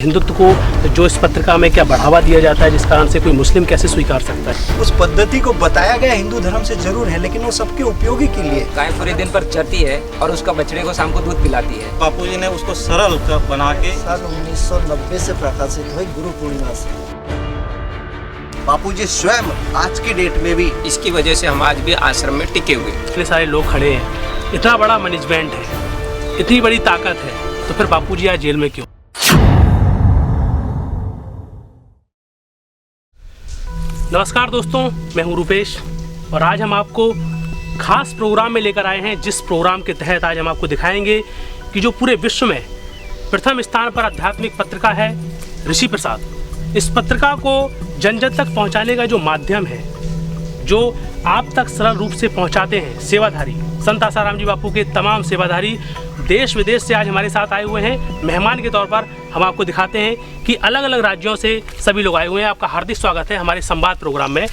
हिंदुत्व को जो इस पत्रिका में क्या बढ़ावा दिया जाता है, जिस कारण से कोई मुस्लिम कैसे स्वीकार सकता है। उस पद्धति को बताया गया हिंदू धर्म से जरूर है, लेकिन वो सबके उपयोगी के लिए। गाय पूरे दिन पर चरती है और उसका बछड़े को शाम को दूध पिलाती है। बापूजी ने उसको सरल बना के साल 1990 से प्रकाशित हुई गुरु पूर्णिमा से। बापूजी स्वयं आज की डेट में भी इसकी वजह से हम आज भी आश्रम में टिके हुए। इतने सारे लोग खड़े हैं, इतना बड़ा मैनेजमेंट है, इतनी बड़ी ताकत है, तो फिर बापूजी आज जेल में क्यों? नमस्कार दोस्तों, मैं हूं रूपेश और आज हम आपको खास प्रोग्राम में लेकर आए हैं, जिस प्रोग्राम के तहत आज हम आपको दिखाएंगे कि जो पूरे विश्व में प्रथम स्थान पर आध्यात्मिक पत्रिका है ऋषि प्रसाद। इस पत्रिका को जन जन तक पहुंचाने का जो माध्यम है, जो आप तक सरल रूप से पहुंचाते हैं, सेवाधारी संत आसाराम जी बापू के तमाम सेवाधारी देश विदेश से आज हमारे साथ आए हुए हैं। मेहमान के तौर पर हम आपको दिखाते हैं कि अलग अलग राज्यों से सभी लोग आए हुए हैं। आपका हार्दिक स्वागत है हमारे संवाद प्रोग्राम में।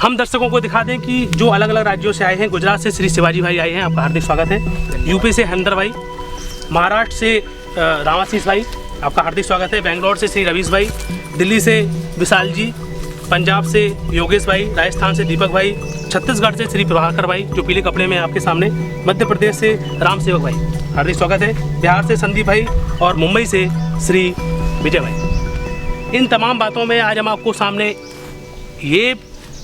हम दर्शकों को दिखा दें कि जो अलग अलग राज्यों से आए हैं, गुजरात से श्री शिवाजी भाई आए हैं, आपका हार्दिक स्वागत है। यूपी से हरिंदर भाई, महाराष्ट्र से रामाशीष भाई, आपका हार्दिक स्वागत है। बेंगलोर से श्री रवीश भाई, दिल्ली से विशाल जी, पंजाब से योगेश भाई, राजस्थान से दीपक भाई, छत्तीसगढ़ से श्री प्रभाकर भाई जो पीले कपड़े में आपके सामने, मध्य प्रदेश से राम सेवक भाई, हार्दिक स्वागत है। बिहार से संदीप भाई और मुंबई से श्री विजय भाई। इन तमाम बातों में आज हम आपको सामने ये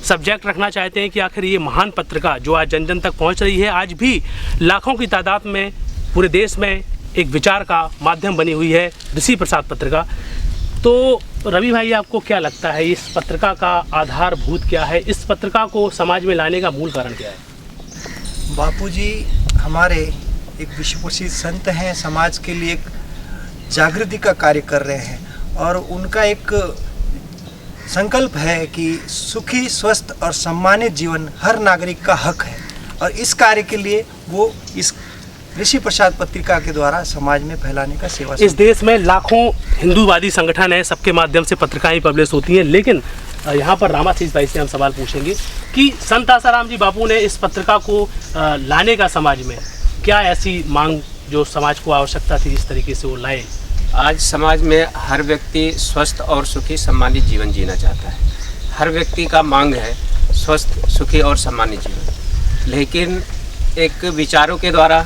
सब्जेक्ट रखना चाहते हैं कि आखिर ये महान पत्रिका जो आज जन जन तक पहुंच रही है, आज भी लाखों की तादाद में पूरे देश में एक विचार का माध्यम बनी हुई है ऋषि प्रसाद पत्रिका। तो रवि भाई, आपको क्या लगता है इस पत्रिका का आधारभूत क्या है? इस पत्रिका को समाज में लाने का मूल कारण क्या है? बापूजी हमारे एक विश्व प्रसिद्ध संत हैं, समाज के लिए एक जागृति का कार्य कर रहे हैं और उनका एक संकल्प है कि सुखी, स्वस्थ और सम्मानित जीवन हर नागरिक का हक है। और इस कार्य के लिए वो इस ऋषि प्रसाद पत्रिका के द्वारा समाज में फैलाने का सेवा। इस देश में लाखों हिंदूवादी संगठन है, सबके माध्यम से पत्रिकाएं पब्लिश होती हैं, लेकिन यहाँ पर रामाशीष भाई से हम सवाल पूछेंगे कि संत आसाराम जी बापू ने इस पत्रिका को लाने का समाज में क्या ऐसी मांग जो समाज को आवश्यकता थी, जिस तरीके से वो लाए? आज समाज में हर व्यक्ति स्वस्थ और सुखी सम्मानित जीवन जीना चाहता है। हर व्यक्ति का मांग है स्वस्थ, सुखी और सम्मानित जीवन। लेकिन एक विचारों के द्वारा,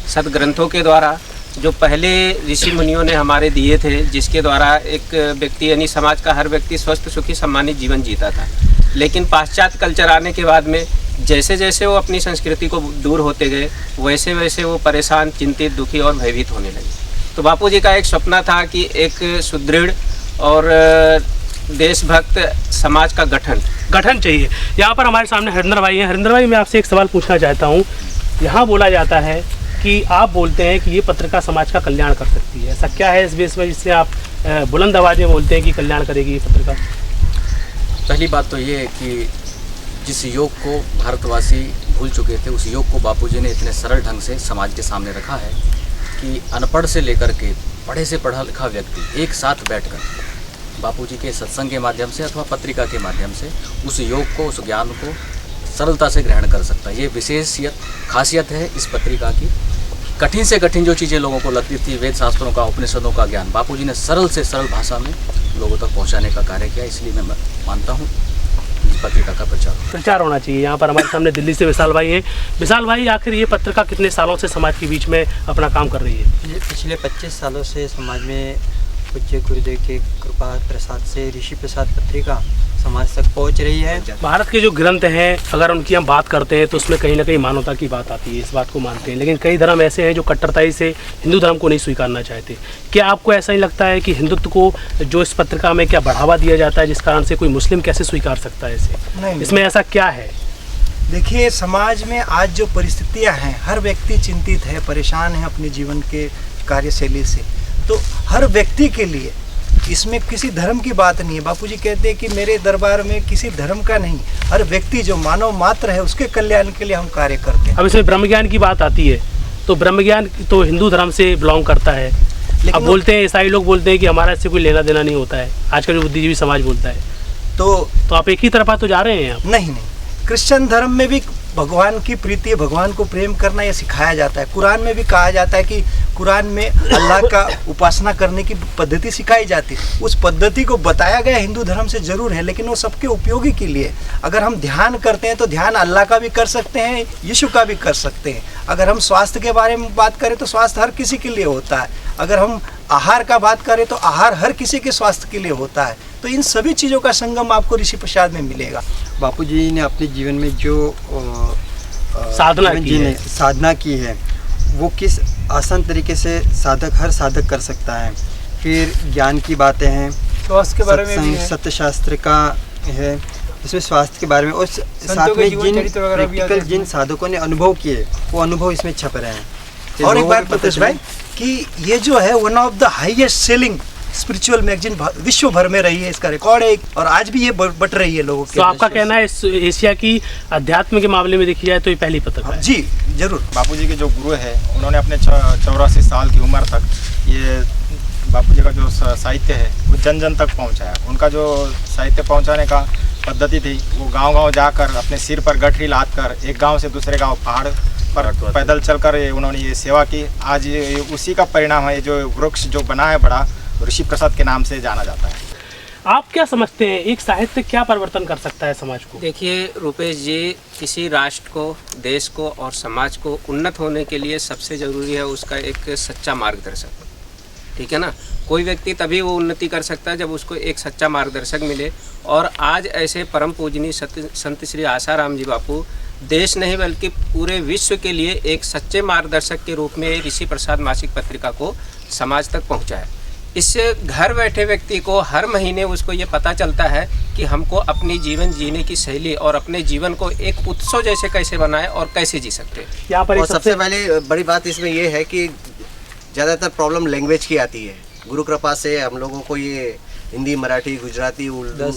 सदग्रंथों के द्वारा जो पहले ऋषि मुनियों ने हमारे दिए थे, जिसके द्वारा एक व्यक्ति यानी समाज का हर व्यक्ति स्वस्थ, सुखी, सम्मानित जीवन जीता था। लेकिन पाश्चात्य कल्चर आने के बाद में जैसे जैसे वो अपनी संस्कृति को दूर होते गए, वैसे वैसे वो परेशान, चिंतित, दुखी और भयभीत होने लगे। तो बापूजी का एक सपना था कि एक सुदृढ़ और देशभक्त समाज का गठन चाहिए। यहाँ पर हमारे सामने हरिंदर भाई हैं। हरिंदर भाई, मैं आपसे एक सवाल पूछना चाहता हूँ। यहाँ बोला जाता है कि आप बोलते हैं कि ये पत्रिका समाज का कल्याण कर सकती है, ऐसा क्या है इस बेस में जिससे आप बुलंद आवाज़ में बोलते हैं कि कल्याण करेगी ये पत्रिका? पहली बात तो ये है कि जिस योग को भारतवासी भूल चुके थे, उस योग को बापूजी ने इतने सरल ढंग से समाज के सामने रखा है कि अनपढ़ से लेकर के पढ़े से पढ़ा लिखा व्यक्ति एक साथ बैठकर बापूजी के सत्संग के माध्यम से अथवा पत्रिका के माध्यम से उस योग को, उस ज्ञान को सरलता से ग्रहण कर सकता है। ये विशेष खासियत है इस पत्रिका की। कठिन से कठिन जो चीज़ें लोगों को लगती थी, वेद शास्त्रों का, उपनिषदों का ज्ञान, बापूजी ने सरल से सरल भाषा में लोगों तक पहुंचाने का कार्य किया। इसलिए मैं मानता हूं इस पत्रिका का प्रचार होना चाहिए। यहाँ पर हमारे सामने दिल्ली से विशाल भाई हैं। विशाल भाई, आखिर ये पत्रिका कितने सालों से समाज के बीच में अपना काम कर रही है? ये पिछले 25 सालों से समाज में पूज्य गुरुदेव के कृपा प्रसाद से ऋषि प्रसाद पत्रिका समाज तक पहुंच रही है। भारत के जो ग्रंथ हैं, अगर उनकी हम बात करते हैं तो उसमें कहीं ना कहीं मानवता की बात आती है, इस बात को मानते हैं। लेकिन कई धर्म ऐसे हैं जो कट्टरताई से हिंदू धर्म को नहीं स्वीकारना चाहते। क्या आपको ऐसा ही लगता है कि हिंदुत्व को जो इस पत्रिका में क्या बढ़ावा दिया जाता है, जिस कारण से कोई मुस्लिम कैसे स्वीकार सकता है इसे? नहीं, इसमें ऐसा क्या है? देखिए, समाज में आज जो परिस्थितियां हैं, हर व्यक्ति चिंतित है, परेशान है अपने जीवन के कार्यशैली से। तो हर व्यक्ति के लिए इसमें किसी धर्म की बात नहीं है। बापूजी कहते हैं कि मेरे दरबार में किसी धर्म का नहीं, हर व्यक्ति जो मानव मात्र है उसके कल्याण के लिए हम कार्य करते हैं। अब इसमें ब्रह्म ज्ञान की बात आती है, तो ब्रह्म ज्ञान तो हिंदू धर्म से बिलोंग करता है। अब बोलते हैं, ईसाई लोग बोलते हैं कि हमारा इससे कोई लेना देना नहीं होता है, आजकल जो बुद्धिजीवी समाज बोलता है। तो आप एक ही तरफा तो जा रहे हैं आप? नहीं, क्रिश्चियन धर्म में भी भगवान की प्रीति, भगवान को प्रेम करना ये सिखाया जाता है। कुरान में भी कहा जाता है कि कुरान में अल्लाह का उपासना करने की पद्धति सिखाई जाती है। उस पद्धति को बताया गया हिंदू धर्म से ज़रूर है, लेकिन वो सबके उपयोगी के लिए। अगर हम ध्यान करते हैं तो ध्यान अल्लाह का भी कर सकते हैं, यीशु का भी कर सकते हैं। अगर हम स्वास्थ्य के बारे में बात करें तो स्वास्थ्य हर किसी के लिए होता है। अगर हम आहार का बात करें तो आहार हर किसी के स्वास्थ्य के लिए होता है। तो इन सभी चीज़ों का संगम आपको ऋषि प्रसाद में मिलेगा। बापूजी ने अपने जीवन में जो साधना की है वो किस आसान तरीके से हर साधक कर सकता है। फिर ज्ञान की बातें हैं, स्वास्थ्य के बारे में भी है, सत्य शास्त्र का है, इसमें स्वास्थ्य के बारे में, और साथ में जिन साधकों ने अनुभव किए वो अनुभव इसमें छप रहे हैं। और एक बात प्रतेश भाई कि ये जो है one of the highest selling spiritual magazine विश्व भर में रही है, इसका रिकॉर्ड है और आज भी ये बट रही है लोगों के। तो आपका कहना है एशिया की अध्यात्म के मामले में देखी जाए तो ये पहली पत्रिका है? जी जरूर। बापूजी के जो गुरु है उन्होंने अपने 84 साल की उम्र तक ये बापूजी का जो साहित्य है वो जन जन तक पहुंचाया। उनका जो साहित्य पहुंचाने का पद्धति थी वो गांव-गांव जाकर अपने सिर पर गठरी लाद कर एक गांव से दूसरे गांव पहाड़ पर पैदल चलकर उन्होंने ये सेवा की। आज ये उसी का परिणाम है, जो वृक्ष जो बना है बड़ा, ऋषि प्रसाद के नाम से जाना जाता है। आप क्या समझते हैं एक साहित्य क्या परिवर्तन कर सकता है समाज को? देखिए रुपेश जी, किसी राष्ट्र को, देश को और समाज को उन्नत होने के लिए सबसे ज़रूरी है उसका एक सच्चा मार्गदर्शक। ठीक है ना? कोई व्यक्ति तभी वो उन्नति कर सकता है जब उसको एक सच्चा मार्गदर्शक मिले। और आज ऐसे परम पूजनीय संत श्री आसाराम जी बापू देश नहीं बल्कि पूरे विश्व के लिए एक सच्चे मार्गदर्शक के रूप में ऋषि प्रसाद मासिक पत्रिका को समाज तक पहुँचाया। इससे घर बैठे व्यक्ति को हर महीने उसको ये पता चलता है कि हमको अपनी जीवन जीने की शैली और अपने जीवन को एक उत्सव जैसे कैसे बनाए और कैसे जी सकते हैं। यहाँ पर और सबसे पहले बड़ी बात इसमें ये है कि ज़्यादातर प्रॉब्लम लैंग्वेज की आती है। गुरु कृपा से हम लोगों को ये हिंदी, मराठी, गुजराती, उर्दू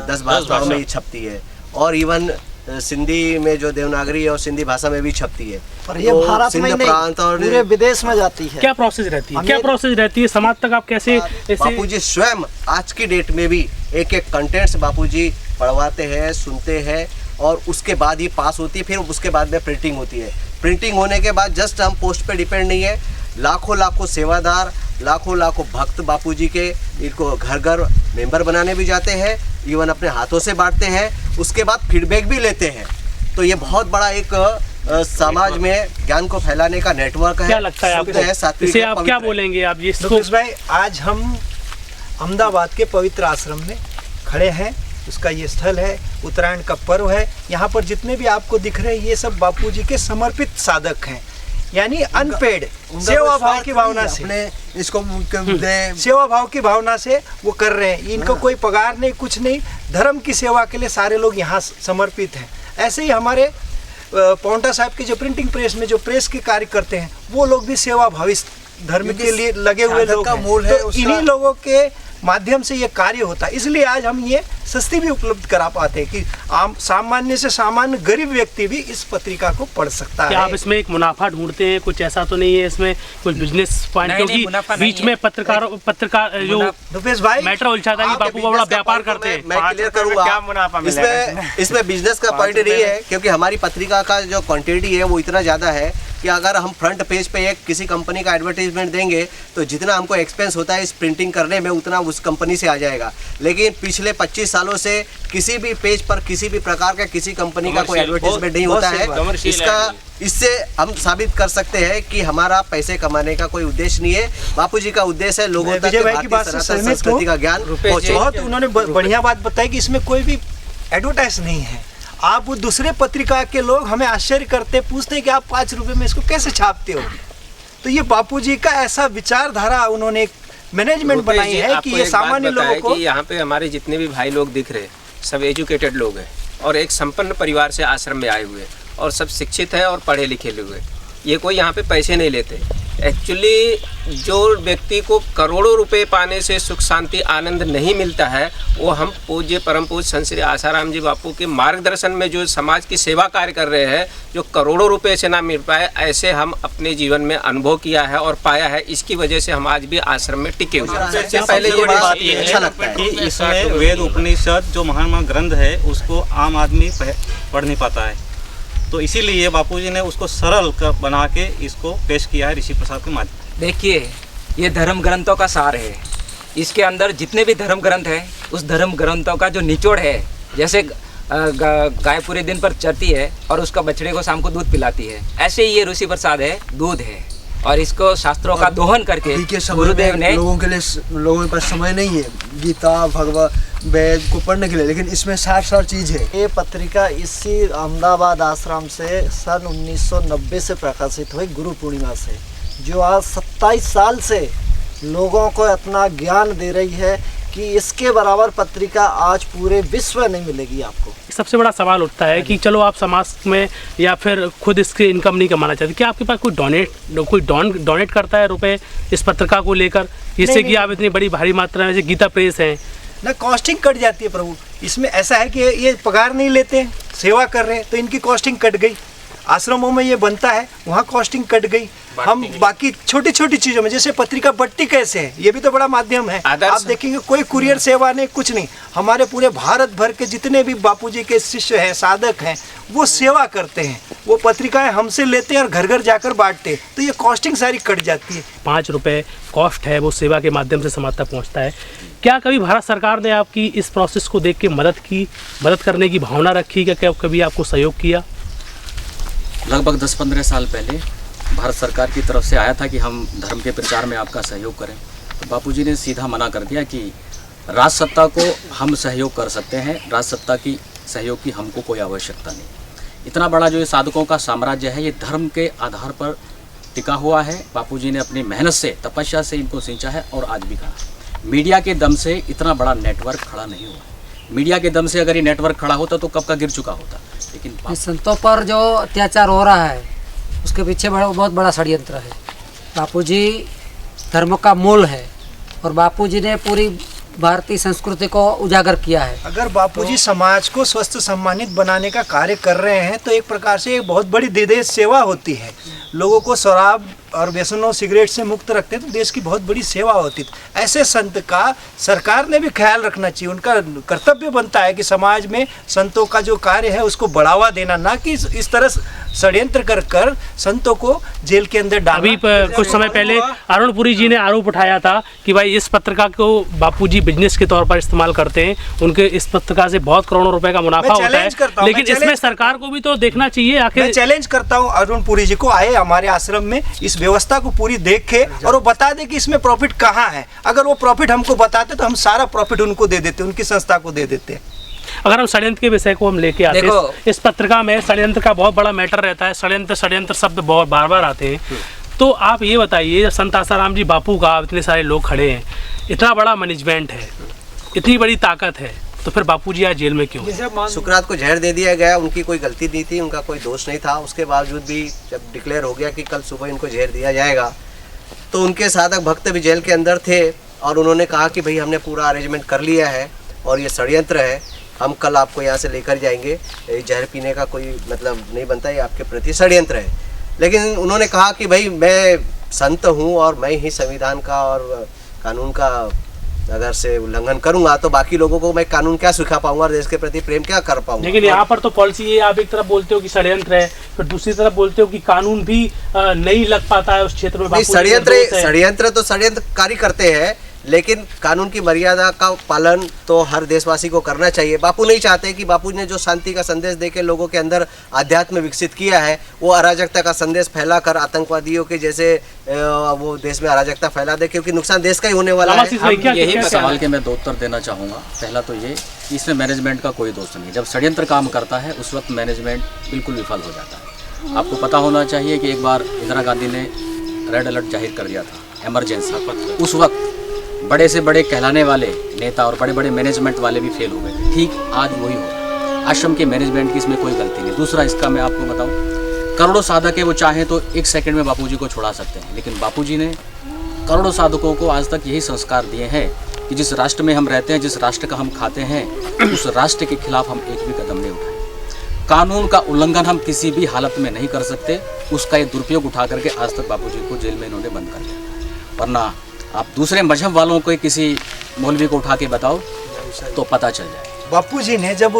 10 भाषाओं में ही छपती है। और इवन सिंधी में जो देवनागरी है और सिंधी भाषा में भी छपती है। और ये भारत में नहीं, और पूरे विदेश में जाती है। क्या प्रोसेस रहती है, क्या प्रोसेस रहती है समाज तक आप कैसे? बापूजी स्वयं आज की डेट में भी एक कंटेंट्स बापूजी पढ़वाते हैं, सुनते हैं और उसके बाद ही पास होती है। फिर उसके बाद में प्रिंटिंग होती है। प्रिंटिंग होने के बाद जस्ट हम पोस्ट पे डिपेंड नहीं है, लाखों सेवादार, लाखों भक्त बापूजी के इनको घर घर मेंबर बनाने भी जाते हैं, इवन अपने हाथों से बांटते हैं, उसके बाद फीडबैक भी लेते हैं। तो ये बहुत बड़ा एक समाज में ज्ञान को फैलाने का नेटवर्क है। क्या लगता है आपको? इसे आप क्या बोलेंगे आप ये? भाई आज हम अहमदाबाद के पवित्र आश्रम में खड़े हैं। उसका ये स्थल है, उत्तरायण का पर्व है। यहाँ पर जितने भी आपको दिख रहे हैं ये सब बापूजी के समर्पित साधक हैं, यानी अनपेड सेवा भाव की भावना से इसको सेवा भाव की भावना से वो कर रहे हैं। इनको कोई पगार नहीं, कुछ नहीं, धर्म की सेवा के लिए सारे लोग यहाँ समर्पित हैं। ऐसे ही हमारे पौंटा साहब के जो प्रिंटिंग प्रेस में जो प्रेस के कार्य करते हैं वो लोग भी सेवा भावी धर्म के लिए लगे हुए लोग हैं। तो इन्हीं लोगों के माध्यम से ये कार्य होता है। इसलिए आज हम ये सस्ती भी उपलब्ध करा पाते हैं कि आम सामान्य से सामान्य गरीब व्यक्ति भी इस पत्रिका को पढ़ सकता है। क्या आप इसमें एक मुनाफा ढूंढते हैं? कुछ ऐसा तो नहीं है इसमें कुछ बिजनेस पॉइंट? क्योंकि बीच में पत्रकार जो रुपेश भाई मैटर उलझा था कि बापू का बड़ा व्यापार करते हैं। मैं क्लियर करूंगा, क्या मुनाफा मिलेगा इसमें बिजनेस का पॉइंट नहीं है, क्योंकि हमारी पत्रिका का जो क्वांटिटी है वो इतना ज़्यादा है कि अगर हम फ्रंट पेज पे एक किसी कंपनी का एडवर्टाइजमेंट देंगे तो जितना हमको एक्सपेंस होता है इस प्रिंटिंग करने में उतना उस कंपनी से आ जाएगा। लेकिन पिछले 25 सालों से किसी भी पेज पर किसी भी प्रकार का किसी कंपनी का कोई एडवर्टाइजमेंट नहीं होता है। इससे हम साबित कर सकते हैं कि हमारा पैसे कमाने का कोई उद्देश्य नहीं है। बापूजी का उद्देश्य है लोगों तक संस्कृति का ज्ञान। बहुत उन्होंने बढ़िया बात बताई कि इसमें कोई भी एडवर्टाइज नहीं है। आप दूसरे पत्रिका के लोग हमें आश्चर्य करते, पूछते हैं कि आप 5 रुपए में इसको कैसे छापते हो। तो ये बापूजी का ऐसा विचारधारा उन्होंने एक मैनेजमेंट बनाई है कि ये सामान्य लोगों को। यहाँ पे हमारे जितने भी भाई लोग दिख रहे सब एजुकेटेड लोग हैं और एक संपन्न परिवार से आश्रम में आए हुए और सब शिक्षित है और पढ़े लिखे लोग हैं। ये कोई यहाँ पे पैसे नहीं लेते। एक्चुअली जो व्यक्ति को करोड़ों रुपए पाने से सुख शांति आनंद नहीं मिलता है वो हम पूज्य परम पूज्य संत श्री आसाराम जी बापू के मार्गदर्शन में जो समाज की सेवा कार्य कर रहे हैं, जो करोड़ों रुपए से ना मिल पाए, ऐसे हम अपने जीवन में अनुभव किया है और पाया है। इसकी वजह से हम आज भी आश्रम में टिके हुए हैं। पहले ये बात ये अच्छा लगता है कि इसमें वेद उपनिषद जो महान ग्रंथ है उसको आम आदमी पढ़ नहीं पाता है। तो इसीलिए बापूजी ने उसको सरल बना के इसको पेश किया है ऋषि प्रसाद के माध्यम। देखिए, ये धर्म ग्रंथों का सार है। इसके अंदर जितने भी धर्म ग्रंथ हैं, उस धर्म ग्रंथों का जो निचोड़ है, जैसे गाय पूरे दिन पर चरती है और उसका बछड़े को शाम को दूध पिलाती है, ऐसे ही ये ऋषि प्रसाद है, दूध है। और इसको शास्त्रों का दोहन करके गुरुदेव ने लोगों के पास समय नहीं है गीता भगवत वेद को पढ़ने के लिए, लेकिन इसमें सार चीज है। ये पत्रिका इसी अहमदाबाद आश्रम से सन 1990 से प्रकाशित हुई, गुरु पूर्णिमा से, जो आज 27 साल से लोगों को इतना ज्ञान दे रही है कि इसके बराबर पत्रिका आज पूरे विश्व में नहीं मिलेगी आपको। सबसे बड़ा सवाल उठता है कि चलो आप समाज में या फिर खुद इसके इनकम नहीं कमाना चाहते, क्या आपके पास कोई डोनेट करता है रुपए इस पत्रिका को लेकर, जिससे कि आप इतनी बड़ी भारी मात्रा में, जैसे गीता प्रेस है ना, कॉस्टिंग कट जाती है प्रभु। इसमें ऐसा है कि ये पगार नहीं लेते हैं, सेवा कर रहे हैं, तो इनकी कॉस्टिंग कट गई। आश्रमों में ये बनता है, वहाँ कॉस्टिंग कट गई। हम बाकी छोटी छोटी चीज़ों में, जैसे पत्रिका बट्टी कैसे है, ये भी तो बड़ा माध्यम है। आप देखेंगे कोई कुरियर सेवा नहीं, कुछ नहीं। हमारे पूरे भारत भर के जितने भी बापूजी के शिष्य हैं, साधक हैं, वो सेवा करते हैं, वो पत्रिकाएं हमसे लेते हैं और घर घर जाकर बांटते हैं, तो ये कॉस्टिंग सारी कट जाती है। 5 रुपये कॉस्ट है, वो सेवा के माध्यम से समाज तक पहुँचता है। क्या कभी भारत सरकार ने आपकी इस प्रोसेस को देख के मदद करने की भावना रखी? क्या कभी आपको सहयोग किया? लगभग 10-15 साल पहले भारत सरकार की तरफ से आया था कि हम धर्म के प्रचार में आपका सहयोग करें, तो बापूजी ने सीधा मना कर दिया कि राज सत्ता को हम सहयोग कर सकते हैं, राज सत्ता की सहयोग की हमको कोई आवश्यकता नहीं। इतना बड़ा जो ये साधकों का साम्राज्य है, ये धर्म के आधार पर टिका हुआ है। बापूजी ने अपनी मेहनत से, तपस्या से इनको सींचा है और आज भी खड़ा। मीडिया के दम से इतना बड़ा नेटवर्क खड़ा नहीं हुआ। मीडिया के दम से अगर ये नेटवर्क खड़ा होता तो कब का गिर चुका होता। लेकिन संतों पर जो अत्याचार हो रहा है, उसके पीछे बहुत बड़ा षड्यंत्र है। बापूजी धर्म का मूल है और बापूजी ने पूरी भारतीय संस्कृति को उजागर किया है। अगर बापूजी समाज को स्वस्थ सम्मानित बनाने का कार्य कर रहे हैं, तो एक प्रकार से एक बहुत बड़ी देश सेवा होती है। लोगों को शराब और व्यसनों सिगरेट से मुक्त रखते हैं, तो देश की बहुत बड़ी सेवा होती है। ऐसे संत का सरकार ने भी ख्याल रखना चाहिए। उनका कर्तव्य बनता है कि समाज में संतों का जो कार्य है उसको बढ़ावा देना, ना कि इस तरह षड्यंत्र कर संतों को जेल के अंदर डालना। अभी कुछ समय पहले अरुण पुरी जी ने आरोप उठाया था कि भाई इस पत्रिका को बापूजी बिजनेस के तौर पर इस्तेमाल करते हैं, उनके इस पत्रिका से बहुत करोड़ों रुपए का मुनाफा होता है, लेकिन इसमें सरकार को भी तो देखना चाहिए। आखिर मैं चैलेंज करता हूँ अरुण पुरी जी को, आए हमारे आश्रम में, इस व्यवस्था को पूरी देखे और वो बता दे कि इसमें प्रॉफिट कहाँ है। अगर वो प्रॉफिट हमको बताते तो हम सारा प्रॉफिट उनको दे देते, उनकी संस्था को दे देते। अगर हम षड्यंत्र के विषय को हम लेके आते हैं, इस पत्रिका में षड्यंत्र का बहुत बड़ा मैटर रहता है। षड्यंत्र शब्द बहुत बार आते हैं, तो आप ये बताइए, संत आसाराम जी बापू का इतने सारे लोग खड़े हैं, इतना बड़ा मैनेजमेंट है, इतनी बड़ी ताकत है, तो फिर बापूजी आज जेल में क्यों? सुकरात को जहर दे दिया गया, उनकी कोई गलती नहीं थी, उनका कोई दोष नहीं था। उसके बावजूद भी जब डिक्लेयर हो गया कि कल सुबह इनको जहर दिया जाएगा, तो उनके साधक भक्त भी जेल के अंदर थे और उन्होंने कहा कि भाई हमने पूरा अरेंजमेंट कर लिया है और ये षड्यंत्र है, हम कल आपको यहाँ से लेकर जाएंगे, जहर पीने का कोई मतलब नहीं बनता, ये आपके प्रति षड्यंत्र है। लेकिन उन्होंने कहा कि भाई मैं संत हूँ और मैं ही संविधान का और कानून का अगर से उल्लंघन करूंगा तो बाकी लोगों को मैं कानून क्या सिखा पाऊंगा और देश के प्रति प्रेम क्या कर पाऊंगा। लेकिन यहाँ पर तो पॉलिसी ये, आप एक तरफ बोलते हो कि षड्यंत्र है, फिर दूसरी तरफ बोलते हो कि कानून भी नहीं लग पाता है उस क्षेत्र में। षड्यंत्र तो षड्यंत्रकारी करते हैं, लेकिन कानून की मर्यादा का पालन तो हर देशवासी को करना चाहिए। बापू नहीं चाहते कि बापू ने जो शांति का संदेश देके लोगों के अंदर आध्यात्म विकसित किया है, वो अराजकता का संदेश फैलाकर आतंकवादियों के जैसे वो देश में अराजकता फैला दे, क्योंकि नुकसान देश का ही होने वाला है। यही सवाल के मैं 2 उत्तर देना चाहूँगा। पहला तो ये कि इसमें मैनेजमेंट का कोई दोष नहीं है। जब षड्यंत्र काम करता है उस वक्त मैनेजमेंट बिल्कुल विफल हो जाता है। आपको पता होना चाहिए कि एक बार इंदिरा गांधी ने रेड अलर्ट जाहिर कर दिया था, इमरजेंसी। उस वक्त बड़े से बड़े कहलाने वाले नेता और बड़े बड़े मैनेजमेंट वाले भी फेल हो गए थे। ठीक आज वही हो रहा है। आश्रम के मैनेजमेंट की इसमें कोई गलती नहीं। दूसरा, इसका मैं आपको बताऊं, करोड़ों साधक है, वो चाहें तो 1 सेकंड में बापूजी को छुड़ा सकते हैं, लेकिन बापूजी ने करोड़ों साधकों को आज तक यही संस्कार दिए हैं कि जिस राष्ट्र में हम रहते हैं, जिस राष्ट्र का हम खाते हैं, उस राष्ट्र के खिलाफ हम एक भी कदम नहीं उठाए। कानून का उल्लंघन हम किसी भी हालत में नहीं कर सकते। उसका ये दुरुपयोग उठा करके आज तक बापूजी को जेल में इन्होंने बंद कर दिया। वरना आप दूसरे मजहब वालों को किसी मौलवी को उठा के बताओ तो पता चल जाए। बापूजी ने जब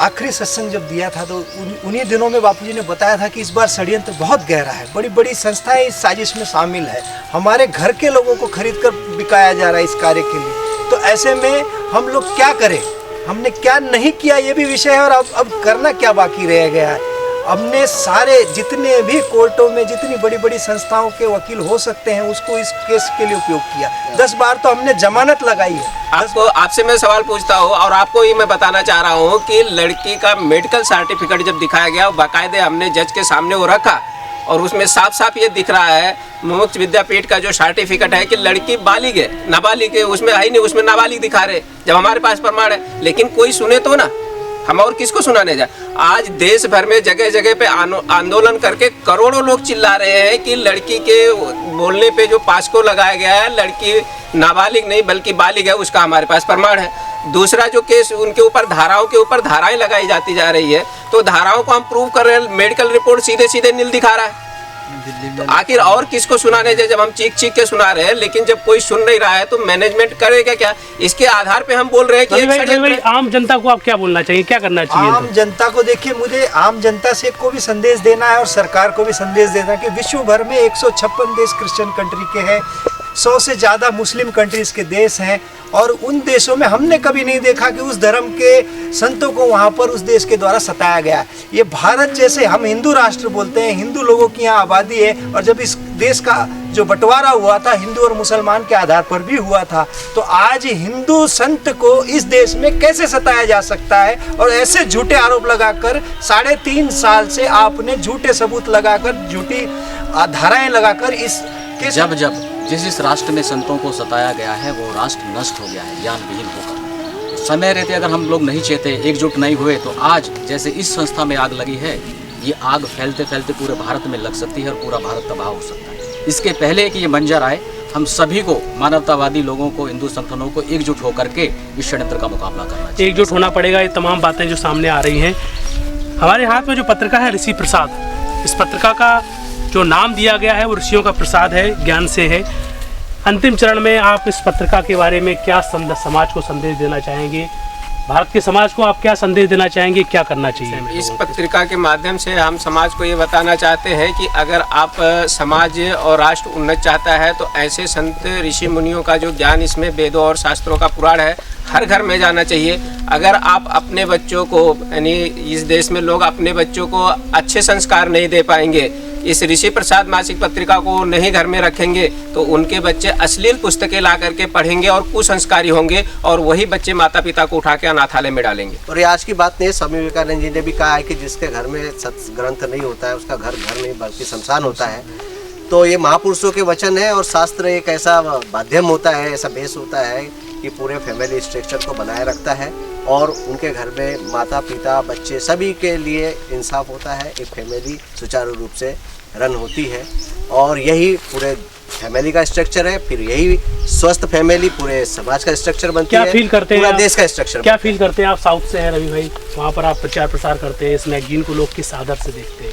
आखिरी सत्संग जब दिया था तो उन्हीं दिनों में बापूजी ने बताया था कि इस बार षड्यंत्र बहुत गहरा है, बड़ी बड़ी संस्थाएं इस साजिश में शामिल है, हमारे घर के लोगों को खरीद कर बिकाया जा रहा है इस कार्य के लिए। तो ऐसे में हम लोग क्या करें, हमने क्या नहीं किया ये भी विषय है, और अब करना क्या बाकी रह गया है। हमने सारे जितने भी कोर्टों में जितनी बड़ी बड़ी संस्थाओं के वकील हो सकते हैं उसको इस केस के लिए उपयोग किया। 10 बार तो हमने जमानत लगाई है। आपसे मैं सवाल पूछता हूँ और आपको ये मैं बताना चाह रहा हूँ कि लड़की का मेडिकल सर्टिफिकेट जब दिखाया गया, बाकायदे हमने जज के सामने वो रखा और उसमें साफ साफ ये दिख रहा है मुमुक्ष विद्यापीठ का जो सर्टिफिकेट है कि लड़की बालिग है, नाबालिग है, उसमें है ही नहीं, उसमें नाबालिग दिखा रहे जब हमारे पास प्रमाण है। लेकिन कोई सुने तो ना, हम और किसको सुनाने जाए। आज देश भर में जगह जगह पे आंदोलन करके करोड़ों लोग चिल्ला रहे हैं कि लड़की के बोलने पे जो पास्को लगाया गया है, लड़की नाबालिग नहीं बल्कि बालिग है, उसका हमारे पास प्रमाण है। दूसरा जो केस उनके ऊपर धाराओं के ऊपर धाराएं लगाई जाती जा रही है, तो धाराओं को हम प्रूव कर रहे हैं, मेडिकल रिपोर्ट सीधे सीधे नील दिखा रहा है। तो आखिर और किसको सुनाने जाए जब हम चीख चीख के सुना रहे हैं, लेकिन जब कोई सुन नहीं रहा है तो मैनेजमेंट करेगा क्या? इसके आधार पे हम बोल रहे हैं कि आम जनता को आप क्या बोलना चाहिए, क्या करना चाहिए? आम जनता को देखिए, मुझे आम जनता से को भी संदेश देना है और सरकार को भी संदेश देना है कि विश्व भर में 156 देश क्रिश्चियन कंट्री के हैं, 100 से ज़्यादा मुस्लिम कंट्रीज के देश हैं, और उन देशों में हमने कभी नहीं देखा कि उस धर्म के संतों को वहाँ पर उस देश के द्वारा सताया गया। ये भारत जैसे हम हिंदू राष्ट्र बोलते हैं, हिंदू लोगों की यहाँ आबादी है, और जब इस देश का जो बंटवारा हुआ था हिंदू और मुसलमान के आधार पर भी हुआ था, तो आज हिंदू संत को इस देश में कैसे सताया जा सकता है? और ऐसे झूठे आरोप लगाकर 3.5 साल से आपने झूठे सबूत लगाकर, झूठी धाराएं लगाकर इस जब जिस राष्ट्र में संतों को सताया गया है वो राष्ट्र नष्ट हो गया है, ज्ञान विहीन होकर। समय रहते अगर हम लोग नहीं चेते, एकजुट नहीं हुए, तो आज जैसे इस संस्था में आग लगी है, ये आग फैलते फैलते पूरे भारत में लग सकती है और पूरा भारत तबाह हो सकता है। इसके पहले कि ये मंजर आए, हम सभी को, मानवतावादी लोगों को, हिंदू संगठनों को एकजुट होकर के इस षड्यंत्र का मुकाबला करना चाहिए। एकजुट होना पड़ेगा। ये तमाम बातें जो सामने आ रही हैं, हमारे हाथ में जो पत्रिका है ऋषि प्रसाद, इस पत्रिका का जो नाम दिया गया है वो ऋषियों का प्रसाद है, ज्ञान से है। अंतिम चरण में आप इस पत्रिका के बारे में क्या समाज को संदेश देना चाहेंगे? भारत के समाज को आप क्या संदेश देना चाहेंगे, क्या करना चाहिए? इस पत्रिका के माध्यम से हम समाज को ये बताना चाहते हैं कि अगर आप समाज और राष्ट्र उन्नत चाहता है तो ऐसे संत ऋषि मुनियों का जो ज्ञान इसमें वेदों और शास्त्रों का पुराण है, हर घर में जाना चाहिए। अगर आप अपने बच्चों को, यानी इस देश में लोग अपने बच्चों को अच्छे संस्कार नहीं दे पाएंगे, इस ऋषि प्रसाद मासिक पत्रिका को नहीं घर में रखेंगे, तो उनके बच्चे अश्लील पुस्तकें ला करके पढ़ेंगे और कुसंस्कारी होंगे, और वही बच्चे माता पिता को उठा के अनाथालय में डालेंगे। और ये आज की बात नहीं है, स्वामी विवेकानंद जी ने भी कहा है कि जिसके घर में सत्ग्रंथ नहीं होता है उसका घर नहीं बल्कि शमशान होता है। तो ये महापुरुषों के वचन है, और शास्त्र एक ऐसा माध्यम होता है, ऐसा बेस होता है कि पूरे फैमिली स्ट्रक्चर को बनाए रखता है, और उनके घर में माता पिता बच्चे सभी के लिए इंसाफ होता है, एक फैमिली सुचारू रूप से रन होती है, और यही पूरे फैमिली का स्ट्रक्चर है। फिर यही स्वस्थ फैमिली पूरे समाज का स्ट्रक्चर बनती है, क्या फील करते हैं पूरा देश का स्ट्रक्चर। क्या फील करते हैं आप? साउथ से हैं रवि भाई, वहाँ पर आप प्रचार प्रसार करते हैं, इस मैगजीन को लोग किस आदर से देखते हैं?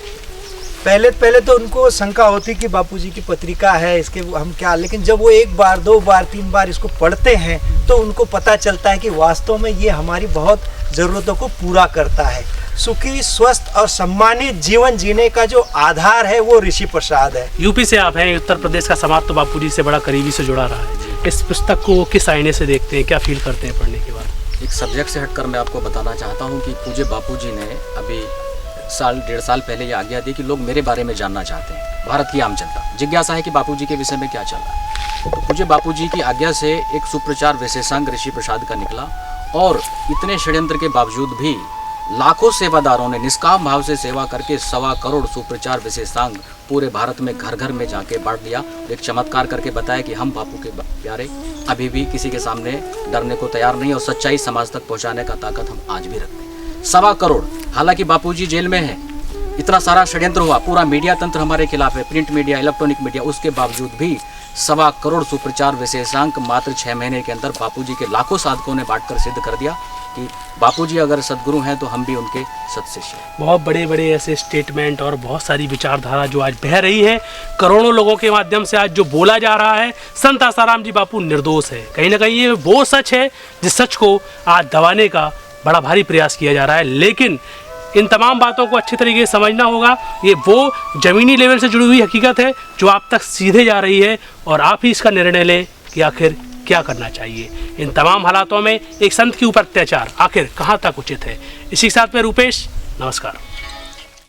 पहले तो उनको शंका होती कि बापूजी की पत्रिका है, इसके हम क्या, लेकिन जब वो 1 बार 2 बार 3 बार इसको पढ़ते हैं तो उनको पता चलता है कि वास्तव में ये हमारी बहुत ज़रूरतों को पूरा करता है। सुखी, स्वस्थ और सम्मानित जीवन जीने का जो आधार है वो ऋषि प्रसाद है। यूपी से आप हैं, उत्तर प्रदेश का समाज तो बापूजी से बड़ा करीबी से जुड़ा रहा है। इस पुस्तक को किस आईने से देखते हैं, क्या फील करते हैं पढ़ने के बाद? एक सब्जेक्ट से हटकर मैं आपको बताना चाहता हूँ कि पूज्य बापूजी ने अभी 1.5 साल पहले ये आज्ञा दी कि लोग मेरे बारे में जानना चाहते हैं। भारत की आम जनता जिज्ञासा है कि बापूजी के विषय में क्या चल रहा है। तो पूज्य बापूजी की आज्ञा से एक सुप्रचार विशेषांक ऋषि प्रसाद का निकला, और इतने षड्यंत्र के बावजूद भी लाखों सेवादारों ने निष्काम भाव से सेवा करके 1.25 करोड़ सुप्रचार विशेषांक पूरे भारत में घर घर में जाके बांट दिया। एक चमत्कार करके बताया कि हम बापू के प्यारे अभी भी किसी के सामने डरने को तैयार नहीं, और सच्चाई समाज तक पहुंचाने का ताकत हम आज भी रखते हैं। 1.25 करोड़, हालांकि बापूजी जेल में है, इतना सारा षड्यंत्र हुआ, पूरा मीडिया तंत्र हमारे खिलाफ है, प्रिंट मीडिया, इलेक्ट्रॉनिक मीडिया, उसके बावजूद भी 1.25 करोड़ सुप्रचार विशेषांक मात्र 6 महीने के अंदर बापूजी के लाखों साधकों ने बांटकर सिद्ध कर दिया कि बापूजी अगर सद्गुरु हैं तो हम भी उनके सत्शिष्य हैं। बहुत बड़े बड़े ऐसे स्टेटमेंट और बहुत सारी विचारधारा जो आज बह रही है, करोड़ों लोगों के माध्यम से आज जो बोला जा रहा है, संत आसाराम जी बापू निर्दोष है। कहीं ना कहीं ये वो सच है जिस सच को आज दबाने का बड़ा भारी प्रयास किया जा रहा है, लेकिन इन तमाम बातों को अच्छी तरीके से समझना होगा। ये वो ज़मीनी लेवल से जुड़ी हुई हकीकत है जो आप तक सीधे जा रही है, और आप ही इसका निर्णय लें कि आखिर क्या करना चाहिए। इन तमाम हालातों में एक संत के ऊपर अत्याचार आखिर कहाँ तक उचित है। इसी के साथ में रूपेश, नमस्कार।